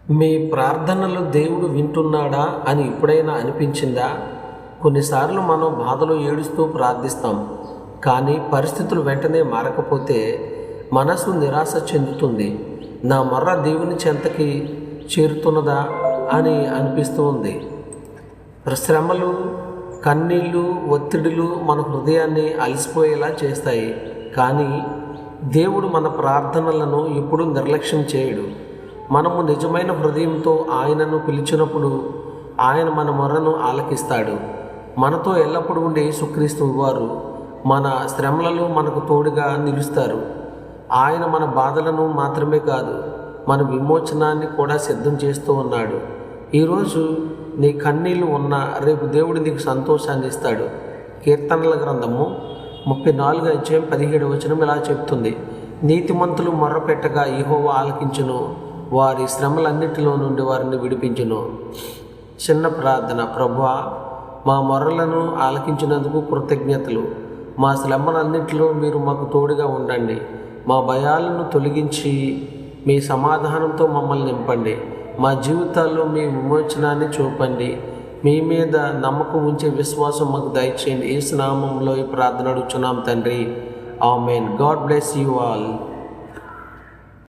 మీ ప్రార్థనలు దేవుడు వింటున్నాడా అని ఎప్పుడైనా అనిపించిందా? కొన్నిసార్లు మనం బాధలో ఏడుస్తూ ప్రార్థిస్తాం, కానీ పరిస్థితులు వెంటనే మారకపోతే మనసు నిరాశ చెందుతుంది. నా మొర్ర దేవుని చెంతకి చేరుతున్నదా అని అనిపిస్తూ ఉంది. శ్రమలు, కన్నీళ్ళు, ఒత్తిడులు మన హృదయాన్ని అలసిపోయేలా చేస్తాయి. కానీ దేవుడు మన ప్రార్థనలను ఎప్పుడూ నిర్లక్ష్యం చేయడు. మనము నిజమైన హృదయంతో ఆయనను పిలిచినప్పుడు ఆయన మన మొరను ఆలకిస్తాడు. మనతో ఎల్లప్పుడూ ఉండే యేసుక్రీస్తు వారు మన శ్రమలలో మనకు తోడుగా నిలుస్తారు. ఆయన మన బాధలను మాత్రమే కాదు, మన విమోచనాన్ని కూడా సిద్ధం చేస్తూ ఉన్నాడు. ఈరోజు నీ కన్నీళ్ళు ఉన్నా రేపు దేవుడు నీకు సంతోషాన్ని ఇస్తాడు. కీర్తనల గ్రంథము 34:17 ఇలా చెప్తుంది, నీతిమంతులు మొర్రపెట్టగా యెహోవా ఆలకించును, వారి శ్రమలన్నిటిలో నుండి వారిని విడిపించును. చిన్న ప్రార్థన. ప్రభువా, మా మొర్రలను ఆలకించినందుకు కృతజ్ఞతలు. మా శ్రమలన్నిటిలో మీరు మాకు తోడుగా ఉండండి. మా భయాలను తొలగించి మీ సమాధానంతో మమ్మల్ని నింపండి. మా జీవితాల్లో మీ విమోచనాన్ని చూపండి. మీ మీద నమ్మకం ఉంచే విశ్వాసం మాకు దయచేయండి. యేసు నామములో ఈ ప్రార్థన అడుగుచున్నాం తండ్రి. ఆమేన్. God bless you all.